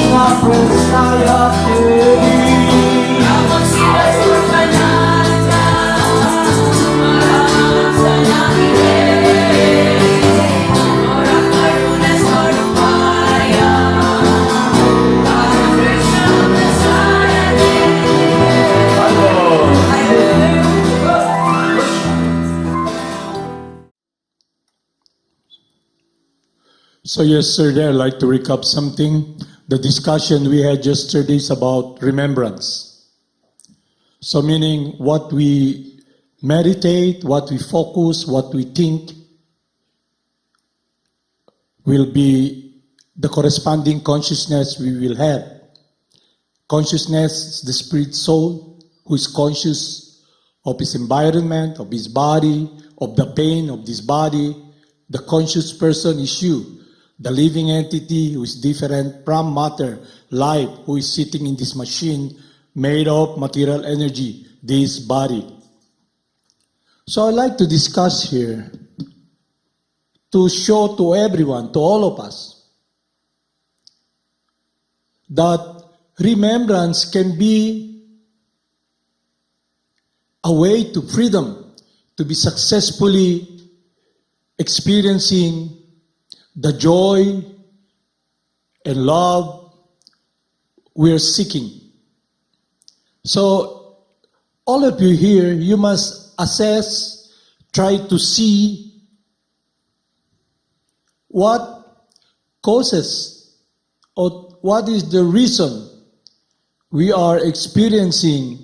Krishna Krishna Devi Namo Siddhaswarupananda Paramahamsa Ora Karuna Swarupaya Krishna Messiah So yesterday, I'd like to recap something. The discussion we had yesterday is about remembrance. So meaning what we meditate, what we focus, what we think will be the corresponding consciousness we will have. Consciousness is the spirit soul who is conscious of his environment, of his body, of the pain of this body. The conscious person is you. The living entity who is different from matter, life, who is sitting in this machine made of material energy, this body. So I'd like to discuss here to show to everyone, to all of us, that remembrance can be a way to freedom, to be successfully experiencing the joy and love we are seeking. So, all of you here, you must assess, try to see what causes or what is the reason we are experiencing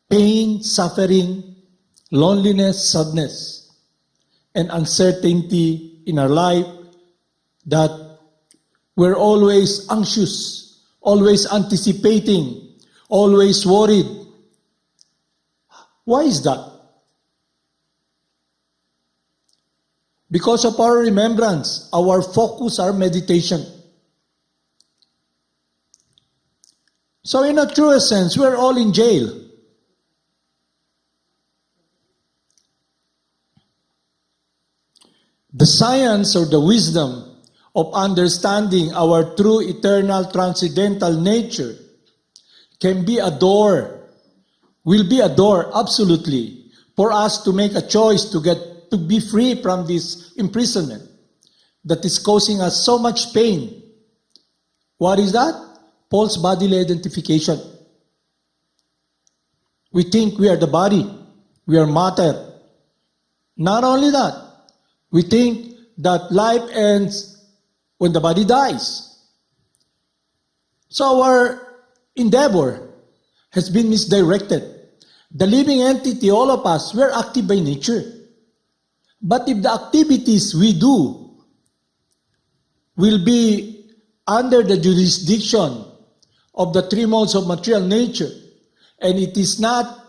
pain, suffering, loneliness, sadness, and uncertainty in our life, that we're always anxious, always anticipating, always worried. Why is that? Because of our remembrance, our focus, our meditation. So in a true sense, we're all in jail. The science or the wisdom of understanding our true eternal transcendental nature can be a door, will be a door absolutely for us to make a choice to be free from this imprisonment that is causing us so much pain. What is that? False bodily identification. We think we are the body, we are matter. Not only that, we think that life ends when the body dies. So our endeavor has been misdirected. The living entity, all of us, we're active by nature. But if the activities we do will be under the jurisdiction of the three modes of material nature, and it is not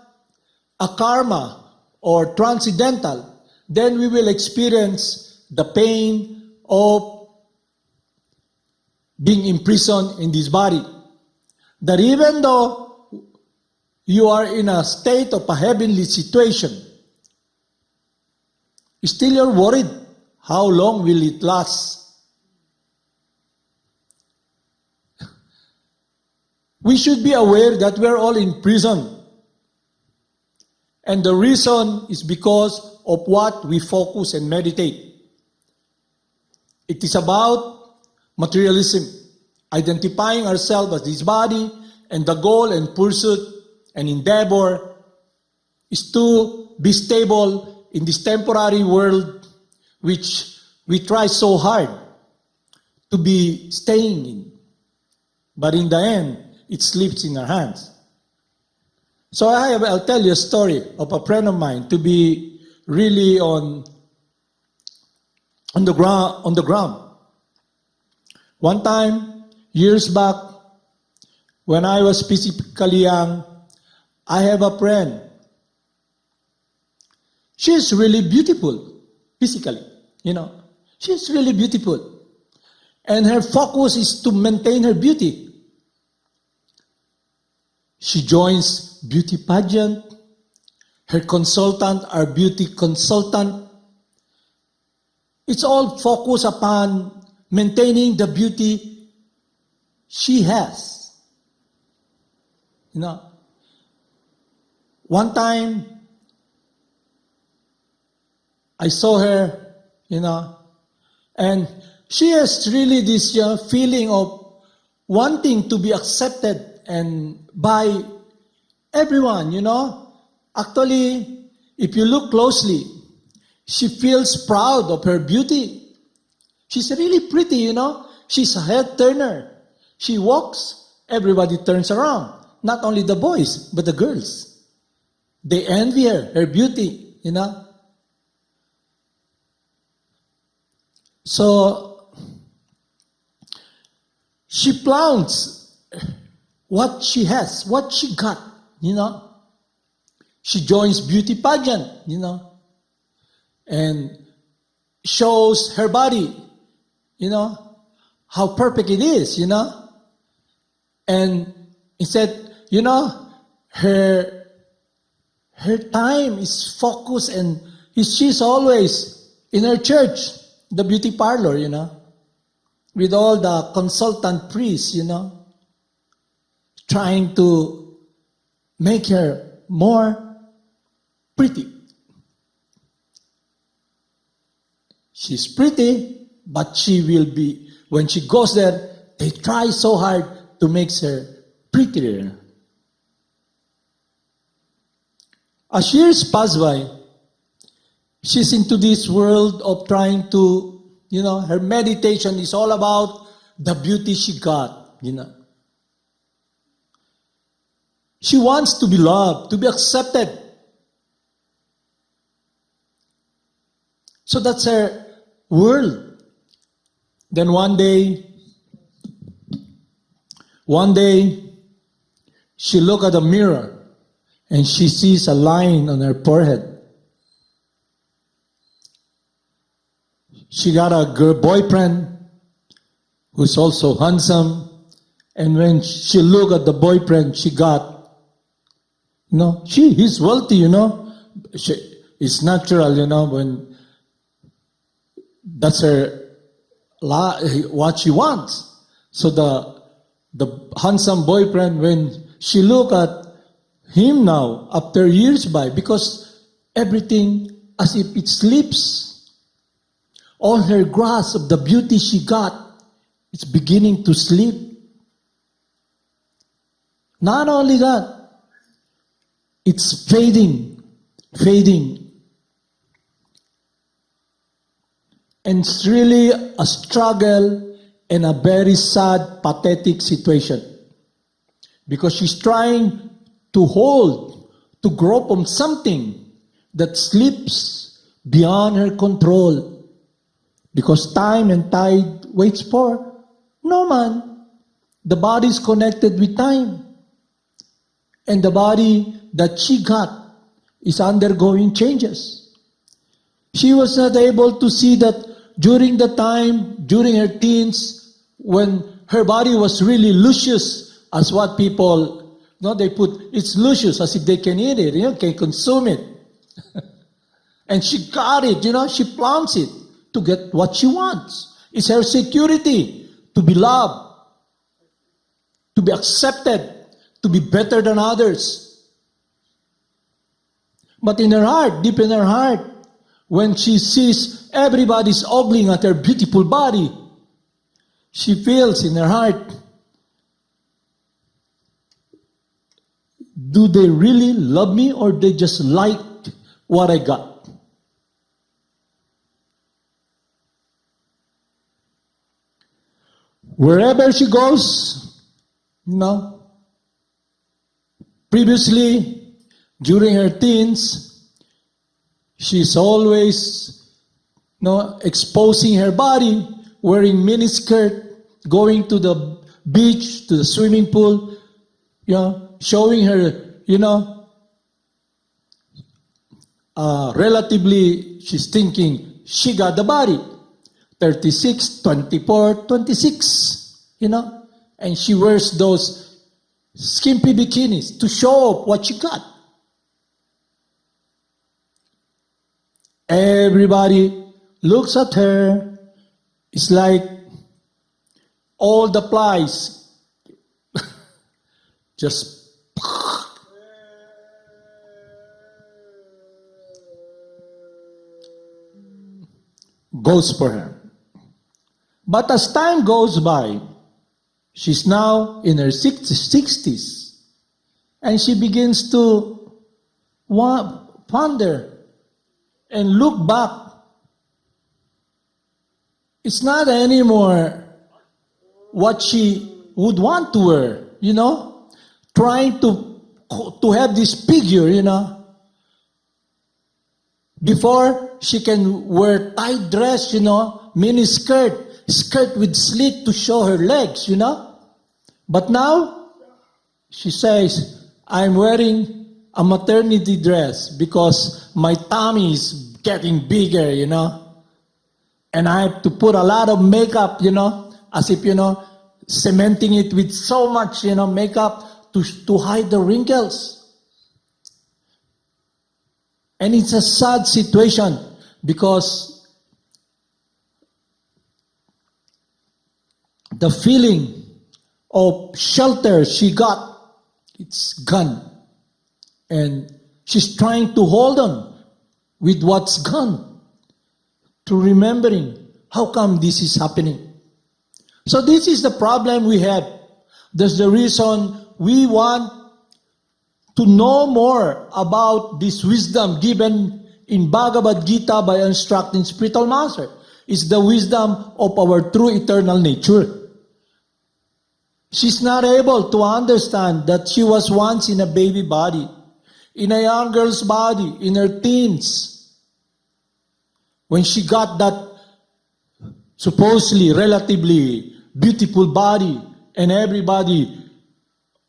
a karma or transcendental, then we will experience the pain of being imprisoned in this body. That even though you are in a state of a heavenly situation, still you're worried, how long will it last? We should be aware that we're all in prison. And the reason is because of what we focus and meditate. It is about materialism, identifying ourselves as this body, and the goal and pursuit and endeavor is to be stable in this temporary world which we try so hard to be staying in. But in the end, it slips in our hands. So I'll tell you a story of a friend of mine to be really on the ground. One time, years back, when I was physically young, I have a friend. She's really beautiful, physically, She's really beautiful. And her focus is to maintain her beauty. She joins beauty pageant. Her consultant are beauty consultant. It's all focused upon maintaining the beauty she has. You know, one time I saw her, you know, and she has really this feeling of wanting to be accepted and by everyone, you know. Actually, if you look closely, she feels proud of her beauty. She's really pretty, you know. She's a head turner. She walks, everybody turns around. Not only the boys, but the girls. They envy her beauty, you know. So, she flaunts what she has, what she got, you know. She joins beauty pageant, you know, and shows her body, you know, how perfect it is, you know. And instead, you know, her time is focused and she's always in her church, the beauty parlor, you know, with all the consultant priests, you know, trying to make her more pretty. She's pretty, but she will be, when she goes there, they try so hard to make her prettier. As years pass by, she's into this world of trying to, you know, her meditation is all about the beauty she got, you know. She wants to be loved, to be accepted. So that's her world. Then one day, she looked at the mirror and she sees a line on her forehead. She got a boyfriend who's also handsome. And when she looked at the boyfriend she got, you know, he's wealthy, you know. It's natural, you know, when that's what she wants. So the handsome boyfriend, when she look at him now, after years by, because everything as if it slips. All her grasp of the beauty she got, it's beginning to slip. Not only that, it's fading. And it's really a struggle and a very sad, pathetic situation. Because she's trying to hold, to grope on something that slips beyond her control. Because time and tide waits for no man. The body is connected with time. And the body that she got is undergoing changes. She was not able to see that during the time, during her teens, when her body was really luscious, as what people, you know, they put, it's luscious, as if they can eat it, you know, can consume it. And she got it, you know, she plants it to get what she wants. It's her security to be loved, to be accepted, to be better than others. But in her heart, deep in her heart, when she sees everybody's ogling at her beautiful body, she feels in her heart, do they really love me or they just like what I got? Wherever she goes, you know, previously, during her teens, she's always, you know, exposing her body, wearing miniskirt, going to the beach, to the swimming pool, you know, showing her, you know, relatively, she's thinking she got the body. 36, 24, 26, you know, and she wears those skimpy bikinis to show off what she got. Everybody looks at her. It's like all the flies just goes for her. But as time goes by, she's now in her 60s, and she begins to ponder and look back. It's not anymore what she would want to wear, trying to have this figure, Before, she can wear tight dress, mini skirt with slit to show her legs, But now, she says, I'm wearing a maternity dress because my tummy is getting bigger, And I have to put a lot of makeup, as if, cementing it with so much, makeup to hide the wrinkles. And it's a sad situation because the feeling of shelter she got, it's gone. And she's trying to hold on with what's gone, to remembering how come this is happening. So this is the problem we have. That's the reason we want to know more about this wisdom given in Bhagavad Gita by instructing spiritual master. It's the wisdom of our true eternal nature. She's not able to understand that she was once in a baby body, in a young girl's body, in her teens. When she got that supposedly relatively beautiful body, and everybody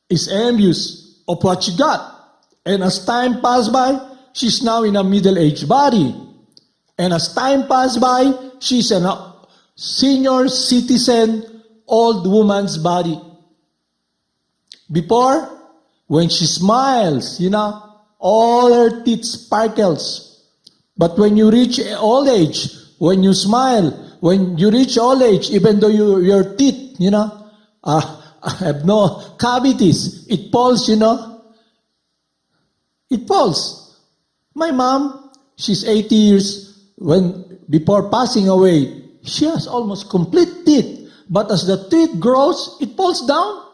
is envious of what she got. And as time passed by, she's now in a middle-aged body. And as time passed by, she's a senior citizen, old woman's body. Before, when she smiles, all her teeth sparkles. But when you reach old age, when you smile, when you reach old age, even though your teeth, have no cavities, it falls, It falls. My mom, she's 80 years, before passing away, she has almost complete teeth. But as the teeth grows, it falls down.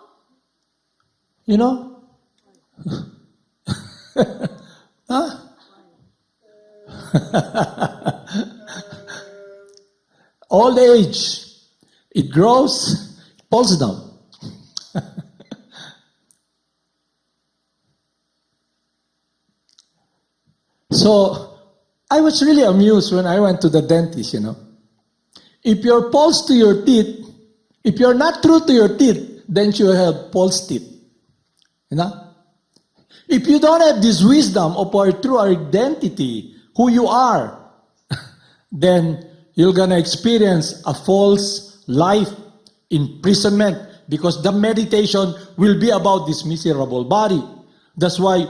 Huh? Old age, it grows, it falls down. So, I was really amused when I went to the dentist, If you're false to your teeth, if you're not true to your teeth, then you have false teeth. If you don't have this wisdom of our true identity, who you are, then you're going to experience a false life, imprisonment, because the meditation will be about this miserable body. That's why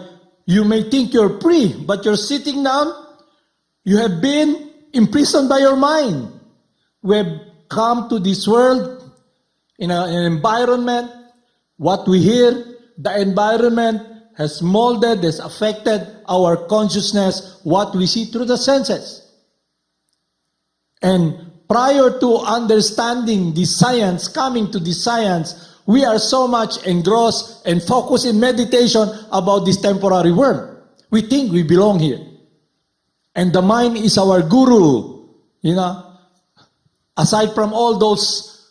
you may think you're free, but you're sitting down, you have been imprisoned by your mind. We have come to this world in an environment, what we hear, the environment has molded, has affected our consciousness, what we see through the senses. And prior to understanding the science, coming to the science, we are so much engrossed and focused in meditation about this temporary world. We think we belong here. And the mind is our guru, Aside from all those,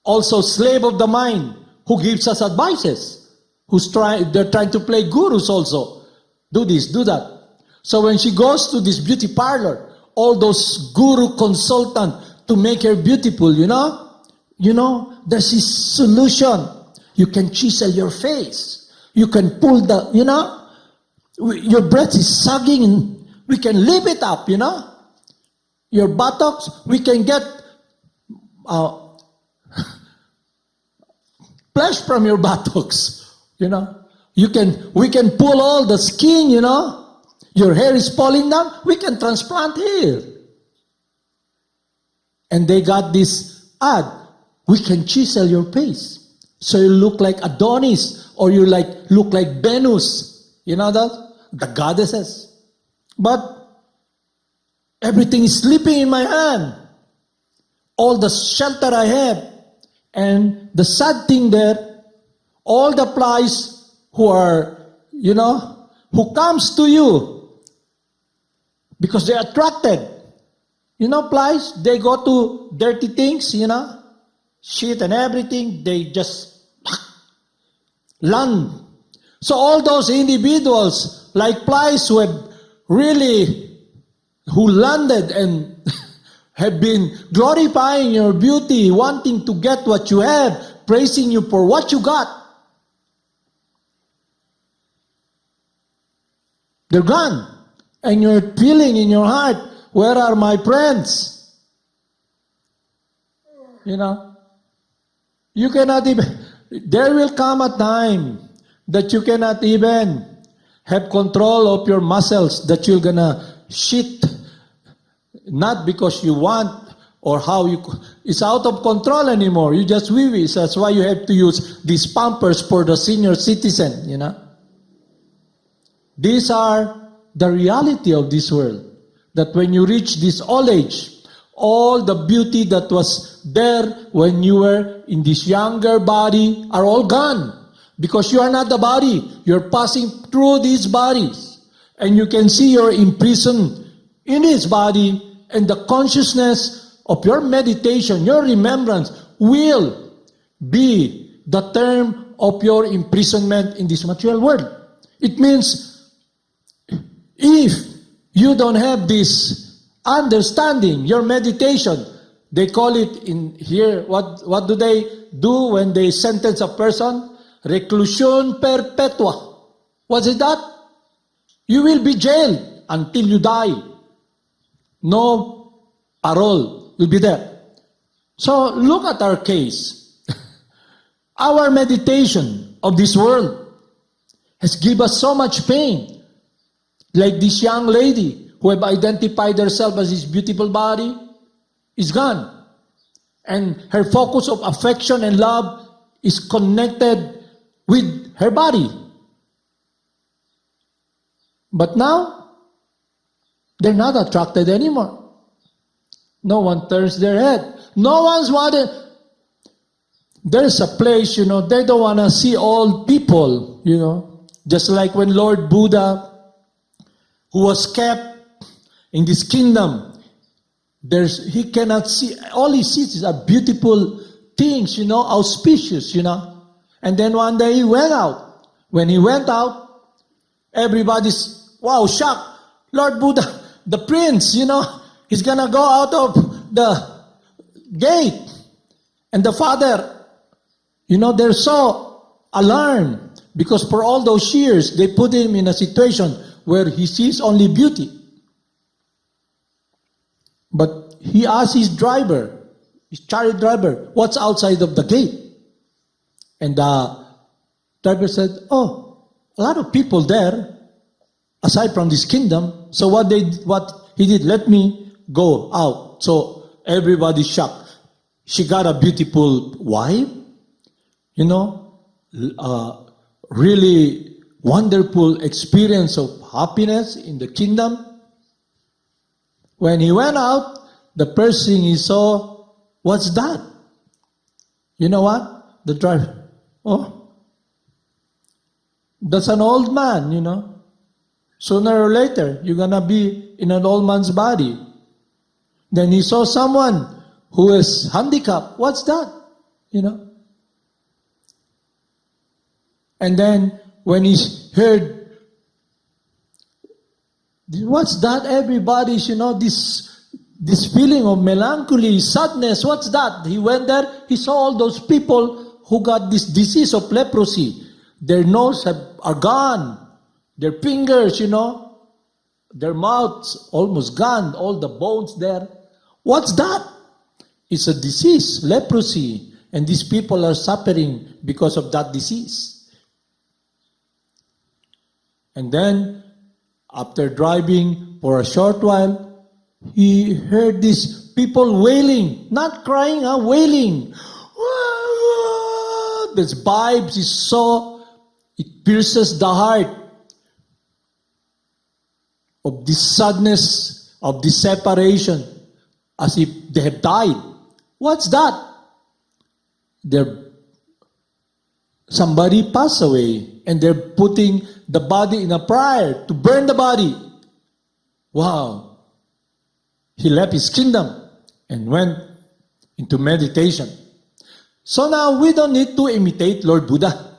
also slave of the mind, who gives us advices, they're trying to play gurus also. Do this, do that. So when she goes to this beauty parlor, all those guru consultants to make her beautiful, there's this solution. You can chisel your face. You can pull your breath is sagging, and we can lift it up, Your buttocks, we can get flesh from your buttocks, we can pull all the skin, Your hair is falling down, we can transplant hair. And they got this ad, we can chisel your face. So you look like Adonis, or you look like Venus. You know that? The goddesses. But everything is slipping in my hand. All the shelter I have. And the sad thing there, all the flies who are, who comes to you because they're attracted. Flies, they go to dirty things, shit and everything, they just land. So all those individuals, like flies who landed and have been glorifying your beauty, wanting to get what you have, praising you for what you got, they're gone. And you're feeling in your heart, where are my friends? You cannot even, there will come a time that you cannot even have control of your muscles, that you're gonna shit, not because you want or it's out of control anymore. You just wee-wee. So that's why you have to use these pampers for the senior citizen, These are the reality of this world. That when you reach this old age, all the beauty that was there when you were in this younger body are all gone. Because you are not the body. You're passing through these bodies. And you can see you're imprisoned in this body, and the consciousness of your meditation, your remembrance, will be the term of your imprisonment in this material world. It means if you don't have this understanding, your meditation, they call it in here, what do they do when they sentence a person? Reclusion perpetua. What's it that? You will be jailed until you die. No parole will be there. So look at our case. Our meditation of this world has given us so much pain. Like this young lady who have identified herself as this beautiful body is gone. And her focus of affection and love is connected with her body. But now, they're not attracted anymore. No one turns their head. No one's wanted. There's a place, they don't want to see old people, Just like when Lord Buddha, who was kept in this kingdom, he cannot see, all he sees are beautiful things, auspicious, And then one day he went out. When he went out, everybody's, shocked. Lord Buddha, the prince, he's gonna go out of the gate. And the father, they're so alarmed because for all those years, they put him in a situation where he sees only beauty. But he asked his chariot driver, what's outside of the gate? And the driver said, a lot of people there, aside from this kingdom. So what he did, let me go out. So everybody's shocked. She got a beautiful wife, really wonderful experience of happiness in the kingdom. When he went out, the first thing he saw, what's that? You know what? The driver, that's an old man, Sooner or later, you're going to be in an old man's body. Then he saw someone who is handicapped. What's that? And then when he heard, what's that? Everybody's, this feeling of melancholy, sadness, what's that? He went there, he saw all those people who got this disease of leprosy. Their nose are gone. Their fingers, their mouths almost gone, all the bones there. What's that? It's a disease, leprosy. And these people are suffering because of that disease. And then, after driving for a short while, he heard these people wailing, not crying, wailing. This vibes is so, it pierces the heart of this sadness, of this separation, as if they have died. What's that? Somebody passed away, and they're putting the body in a pyre to burn the body. Wow. He left his kingdom and went into meditation. So now we don't need to imitate Lord Buddha.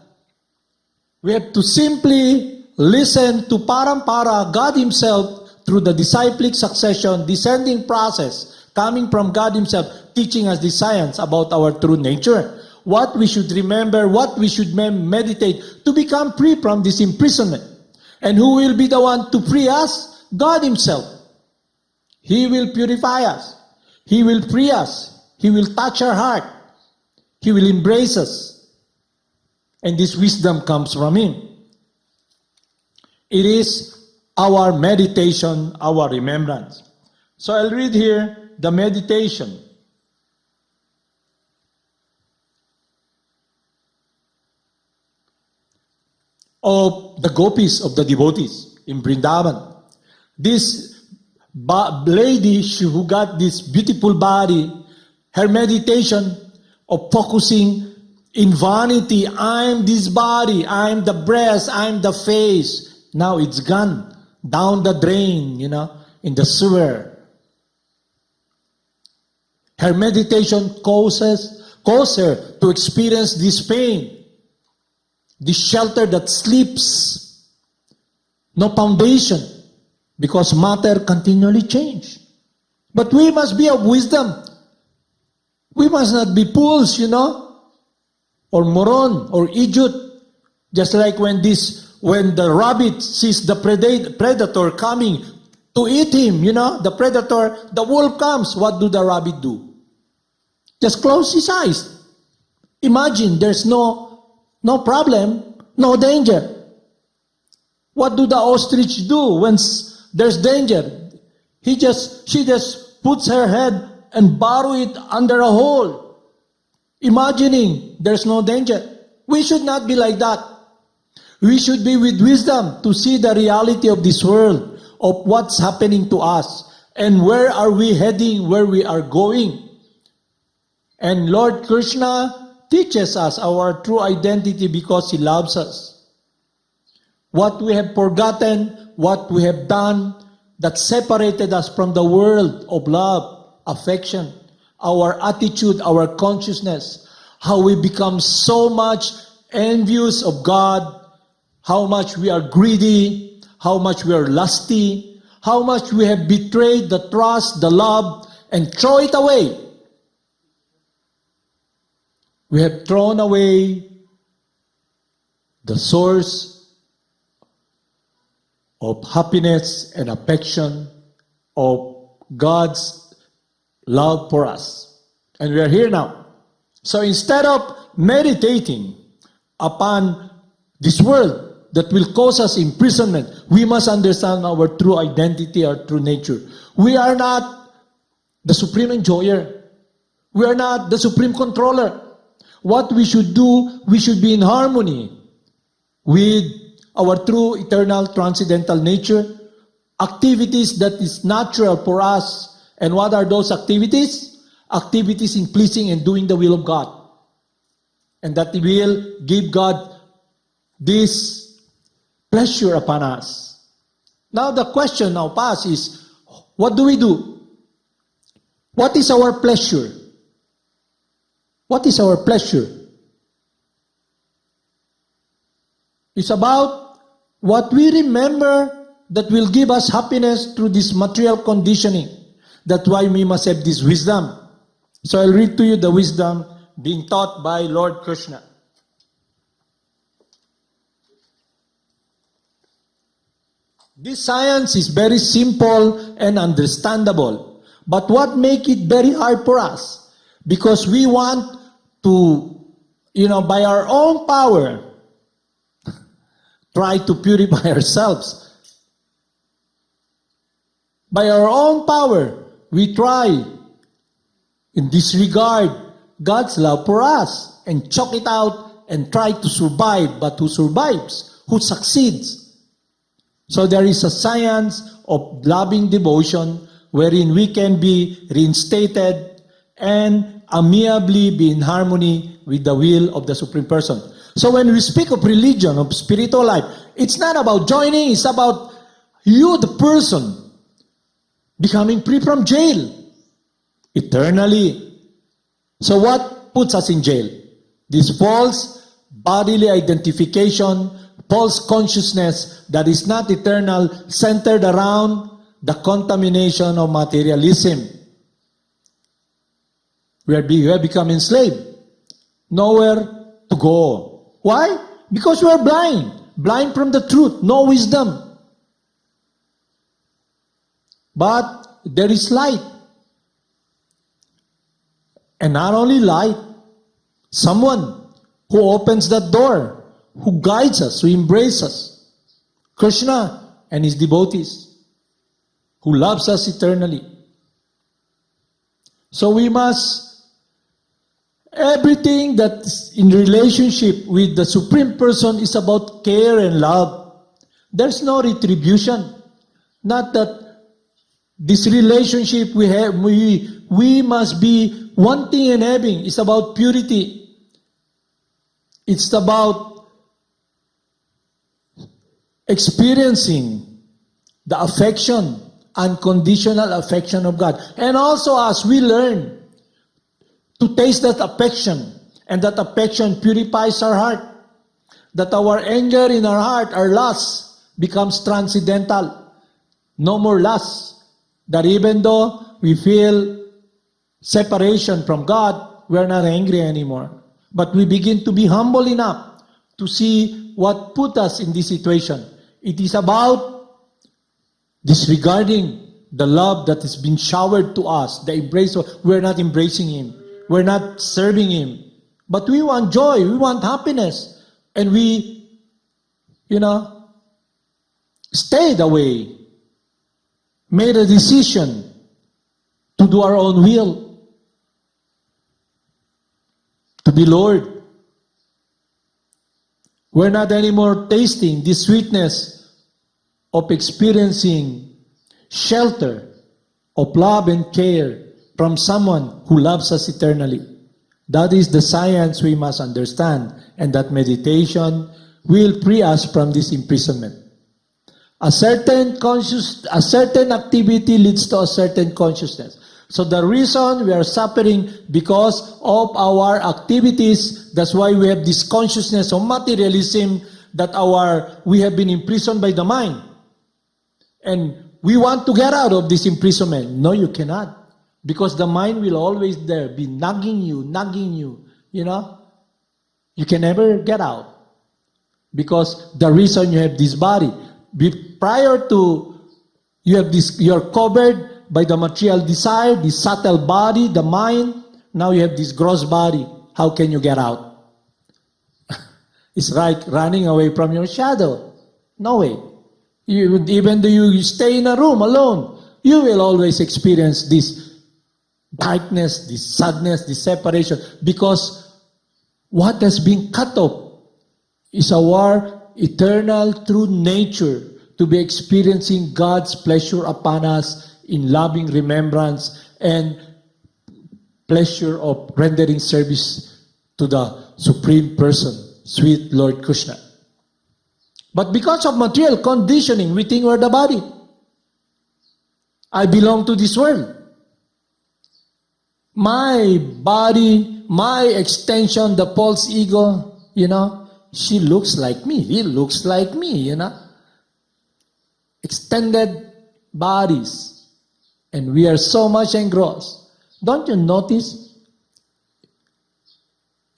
We have to simply listen to Parampara, God Himself, through the disciplic succession, descending process, coming from God Himself, teaching us the science about our true nature. What we should remember, what we should meditate to become free from this imprisonment. And who will be the one to free us? God Himself. He will purify us. He will free us. He will touch our heart. He will embrace us. And this wisdom comes from Him. It is our meditation, our remembrance. So I'll read here the meditation. Of the gopis, of the devotees in Vrindavan. This lady who got this beautiful body, her meditation of focusing in vanity, I'm this body, I'm the breast, I'm the face. Now it's gone down the drain, in the sewer. Her meditation causes her to experience this pain. This shelter that sleeps, no foundation, because matter continually change. But we must be of wisdom. We must not be fools, or moron, or idiot. Just like when the rabbit sees the predator coming to eat him, the wolf comes. What do the rabbit do? Just close his eyes. Imagine there's no problem, no danger. What do the ostrich do when there's danger? She just puts her head and burrow it under a hole, imagining there's no danger. We should not be like that. We should be with wisdom to see the reality of this world, of what's happening to us, and where are we heading, where we are going. And Lord Krsna teaches us our true identity because He loves us. What we have forgotten, what we have done that separated us from the world of love, affection, our attitude, our consciousness, how we become so much envious of God, how much we are greedy, how much we are lusty, how much we have betrayed the trust, the love, and throw it away. We have thrown away the source of happiness and affection of God's love for us. And we are here now. So instead of meditating upon this world that will cause us imprisonment, we must understand our true identity, our true nature. We are not the supreme enjoyer. We are not the supreme controller. What we should do, we should be in harmony with our true eternal transcendental nature, activities that is natural for us. And what are those activities? Activities in pleasing and doing the will of God. And that will give God this pleasure upon us. Now the question now passed is, what do we do? What is our pleasure? What is our pleasure? It's about what we remember that will give us happiness through this material conditioning. That's why we must have this wisdom. So I'll read to you the wisdom being taught by Lord Krsna. This science is very simple and understandable. But what makes it very hard for us? Because we want to, by our own power, try to purify ourselves. By our own power, we try and disregard God's love for us and choke it out and try to survive, but who survives, who succeeds. So there is a science of loving devotion wherein we can be reinstated and amiably be in harmony with the will of the Supreme Person. So when we speak of religion, of spiritual life, it's not about joining, it's about you, the person, becoming free from jail eternally. So what puts us in jail? This false bodily identification, false consciousness that is not eternal, centered around the contamination of materialism. We have become enslaved. Nowhere to go. Why? Because we are blind. Blind from the truth. No wisdom. But there is light. And not only light, someone who opens that door, who guides us, who embraces us. Krsna and his devotees, who loves us eternally. So we must, everything that's in relationship with the Supreme Person is about care and love. There's no retribution. Not that this relationship we have, we must be wanting and having. It's about purity. It's about experiencing the affection, unconditional affection of God. And also as we learn to taste that affection, and that affection purifies our heart, that our anger in our heart, our lust, becomes transcendental. No more lust. That even though we feel separation from God, we're not angry anymore. But we begin to be humble enough to see what put us in this situation. It is about disregarding the love that has been showered to us, the embrace of, we're not embracing Him. We're not serving Him. But we want joy, we want happiness. And we, stayed away. Made a decision to do our own will. To be Lord. We're not anymore tasting the sweetness of experiencing shelter of love and care from someone who loves us eternally. That is the science we must understand, and that meditation will free us from this imprisonment. A certain activity leads to a certain consciousness. So the reason we are suffering because of our activities, that's why we have this consciousness of materialism, that we have been imprisoned by the mind. And we want to get out of this imprisonment. No, you cannot. Because the mind will always there be nagging you, You can never get out. Because the reason you have this body, prior to you're covered by the material desire, the subtle body, the mind. Now you have this gross body. How can you get out? It's like running away from your shadow. No way. Even though you stay in a room alone, you will always experience this darkness, this sadness, this separation. Because what has been cut off is our eternal true nature, to be experiencing God's pleasure upon us in loving remembrance and pleasure of rendering service to the Supreme Person, sweet Lord Krsna. But because of material conditioning, we think we're the body. I belong to this world. My body, my extension, the false ego, she looks like me, he looks like me, Extended bodies. And we are so much engrossed. Don't you notice?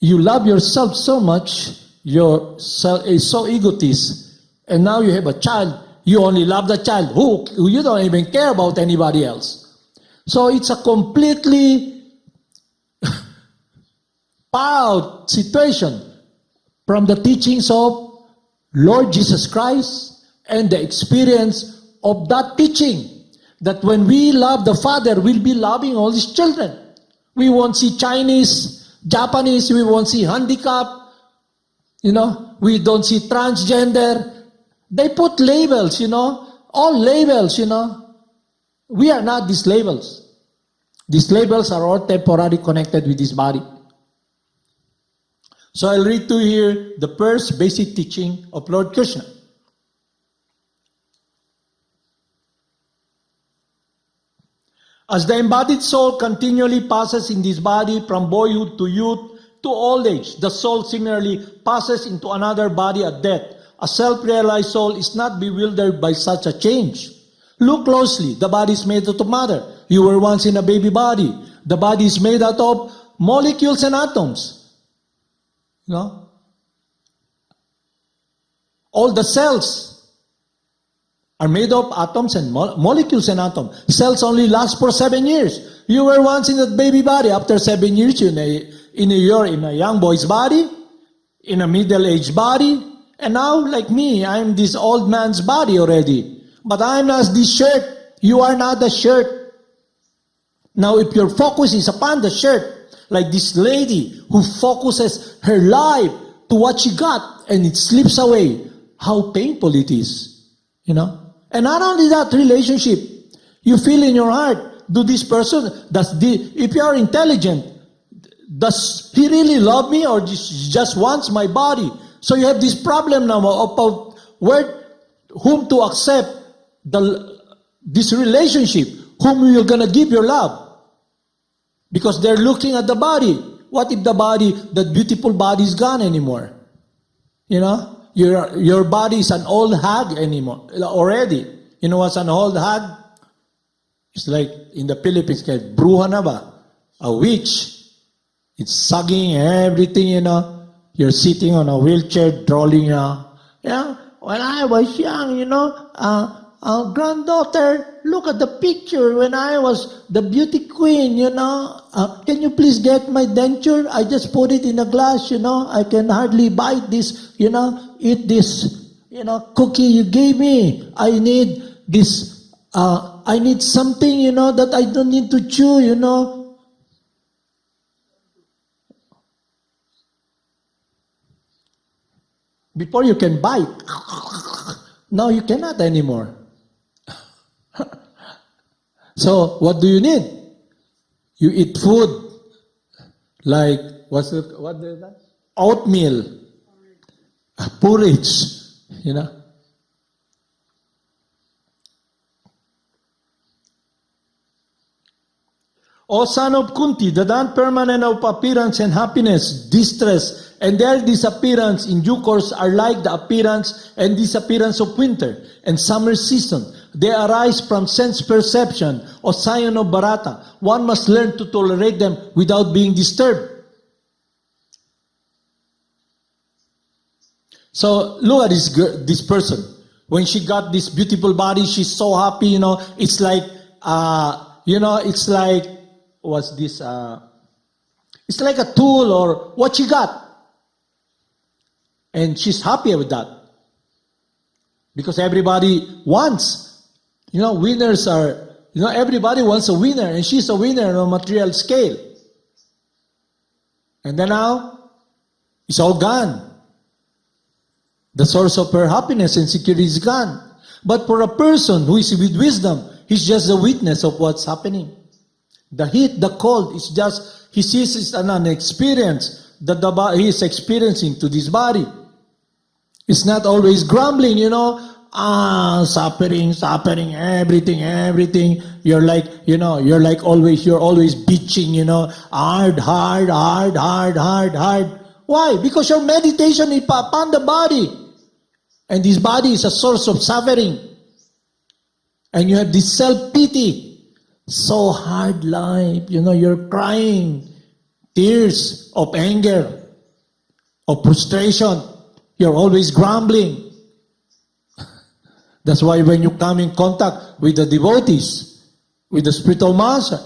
You love yourself so much, yourself is so egotist, and now you have a child, you only love the child, who you don't even care about anybody else. So it's a completely far out situation from the teachings of Lord Jesus Christ and the experience of that teaching. That when we love the Father, we'll be loving all His children. We won't see Chinese, Japanese, we won't see handicap, We don't see transgender. They put labels, all labels, We are not these labels. These labels are all temporarily connected with this body. So I'll read to you here the first basic teaching of Lord Krishna. As the embodied soul continually passes in this body from boyhood to youth to old age, the soul similarly passes into another body at death. A self-realized soul is not bewildered by such a change. Look closely. The body is made out of matter. You were once in a baby body. The body is made out of molecules and atoms. All the cells are made of atoms and molecules and atoms. Cells only last for 7 years. You were once in that baby body. After 7 years, you're in a young boy's body, in a middle-aged body, and now, like me, I'm this old man's body already. But I'm not this shirt. You are not the shirt. Now, if your focus is upon the shirt, like this lady who focuses her life to what she got and it slips away, how painful it is, And not only that, relationship. You feel in your heart, if you are intelligent, does he really love me or just wants my body? So you have this problem now of whom to accept this relationship, whom you're going to give your love. Because they're looking at the body. What if the beautiful body is gone anymore? Your body is an old hag anymore already. You know what's an old hag? It's like in the Philippines, called bruja na ba? A witch. It's sucking everything, You're sitting on a wheelchair, drooling, When I was young, granddaughter, look at the picture when I was the beauty queen, Can you please get my denture? I just put it in a glass, I can hardly bite this, eat this, cookie you gave me. I need this, I need something, that I don't need to chew, Before you can bite. Now you cannot anymore. So what do you need? You eat food like oatmeal, porridge, O son of Kunti, the non-permanent of appearance and happiness, distress, and their disappearance in due course are like the appearance and disappearance of winter and summer season. They arise from sense perception, O scion of Bharata. One must learn to tolerate them without being disturbed. So look at this person. When she got this beautiful body, she's so happy, It's like, it's like, what's this? It's like a tool or what she got. And she's happy with that. Because everybody wants, winners are, everybody wants a winner, and she's a winner on a material scale. And then now, it's all gone. The source of her happiness and security is gone. But for a person who is with wisdom, he's just a witness of what's happening. The heat, the cold, is just, he sees it as an experience that he is experiencing to this body. It's not always grumbling, suffering, everything. You're always bitching, hard. Why? Because your meditation is upon the body. And this body is a source of suffering. And you have this self-pity. So hard life, you're crying. Tears of anger, of frustration. You're always grumbling. That's why when you come in contact with the devotees, with the spiritual master,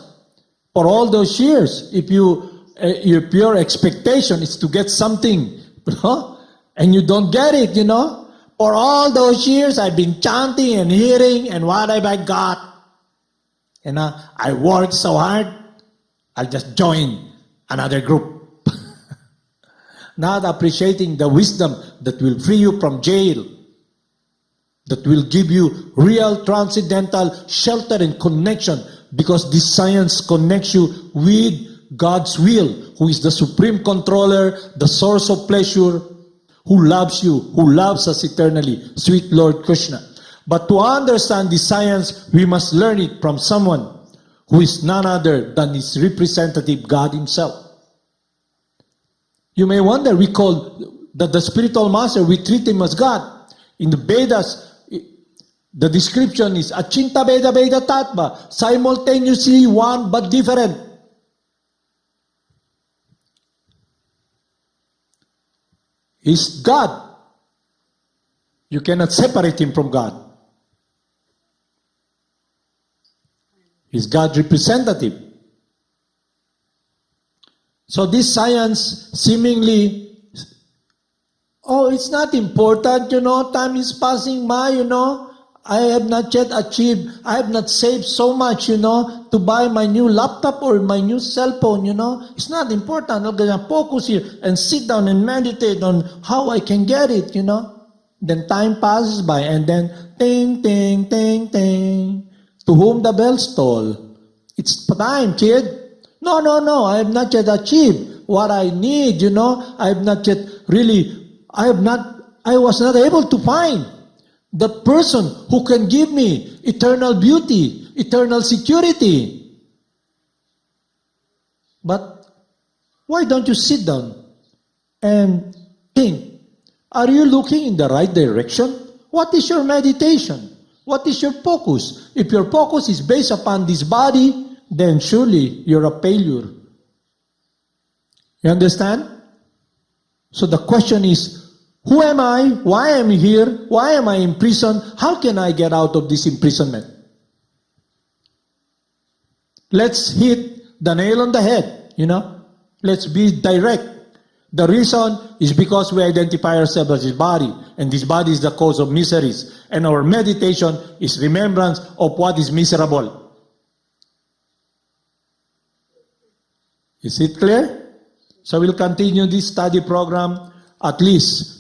for all those years, if your pure expectation is to get something, and you don't get it, for all those years I've been chanting and hearing, and what have I got? I worked so hard, I'll just join another group. not appreciating the wisdom that will free you from jail, that will give you real transcendental shelter and connection, because this science connects you with God's will, who is the supreme controller, the source of pleasure, who loves you, who loves us eternally, sweet Lord Krishna. But to understand this science, we must learn it from someone who is none other than his representative, God himself. You may wonder, we call the spiritual master, we treat him as God. In the Vedas, the description is Achinta Veda Veda Tattva, simultaneously one but different. He's God. You cannot separate him from God. He's God's representative. So this science seemingly, oh, it's not important, time is passing by, I have not yet achieved, I have not saved so much, to buy my new laptop or my new cell phone, It's not important. I'm going to focus here and sit down and meditate on how I can get it, Then time passes by and then, ting, ting, ting, ting. To whom the bells toll. It's time, kid. No, I have not yet achieved what I need, I have not yet really, I was not able to find the person who can give me eternal beauty, eternal security. But why don't you sit down and think, are you looking in the right direction? What is your meditation? What is your focus? If your focus is based upon this body, then surely you're a failure. You understand? So the question is, who am I? Why am I here? Why am I in prison? How can I get out of this imprisonment? Let's hit the nail on the head, Let's be direct. The reason is because we identify ourselves as this body, and this body is the cause of miseries. And our meditation is remembrance of what is miserable. Is it clear? So we'll continue this study program, at least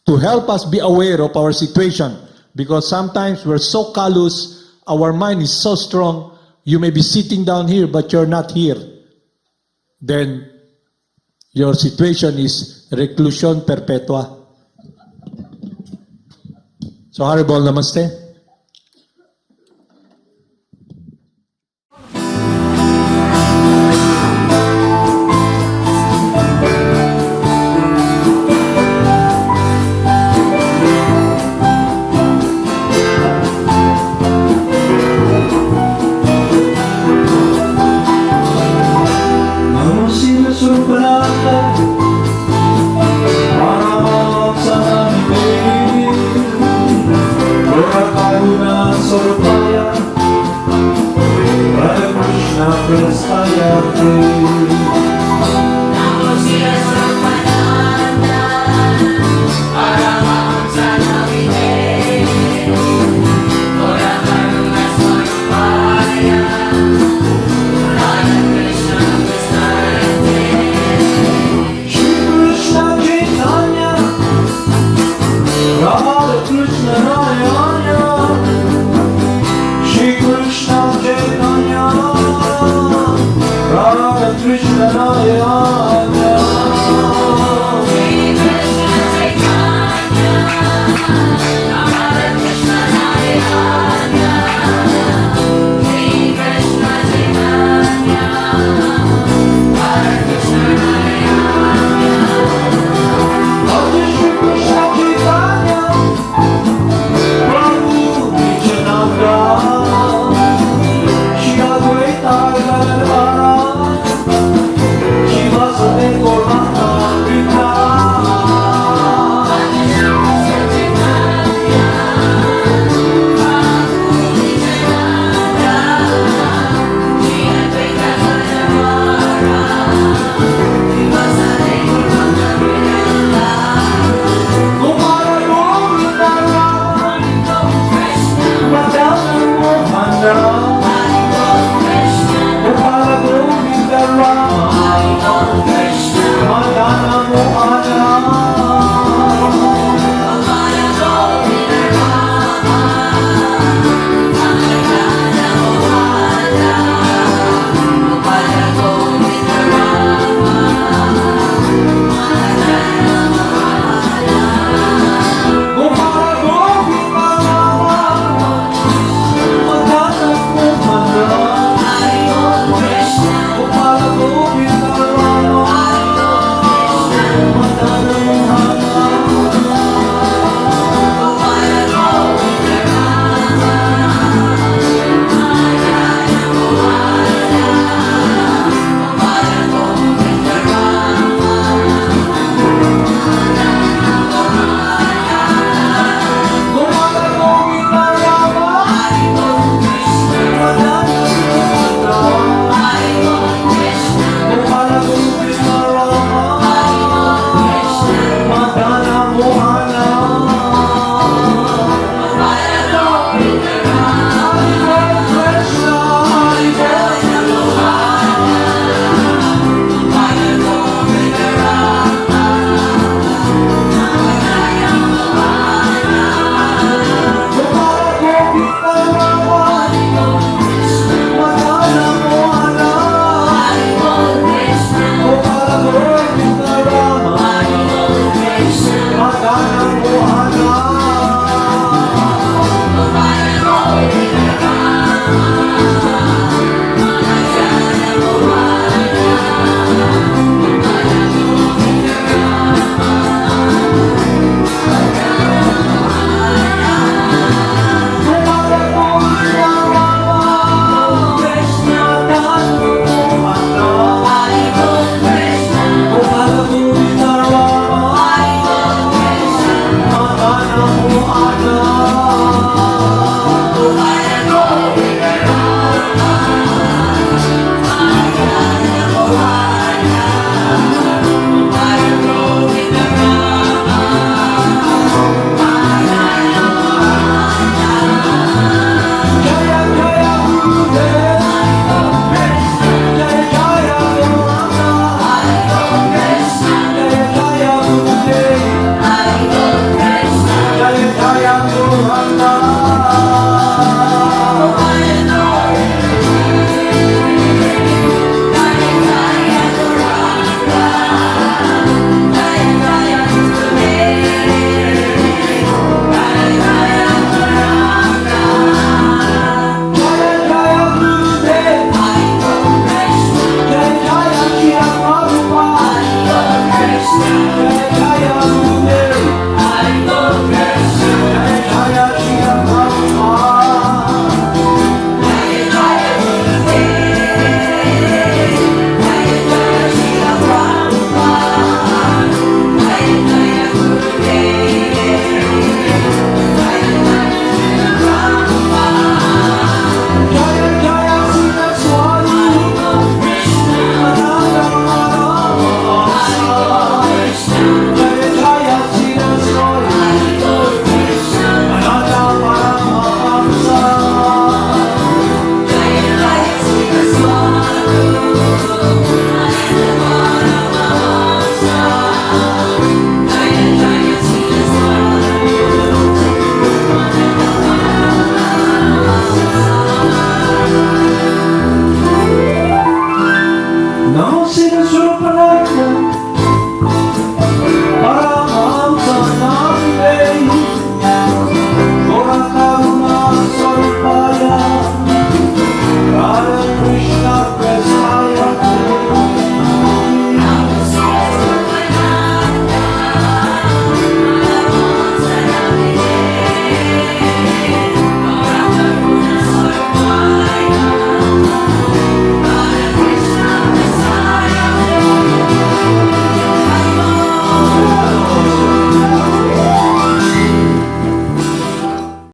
to help us be aware of our situation, because sometimes we're so callous, our mind is so strong, you may be sitting down here but you're not here. Then your situation is reclusion perpetua. So Haribol, namaste. Siddhaswarupananda, Paramahamsa, Mohana, Sorpa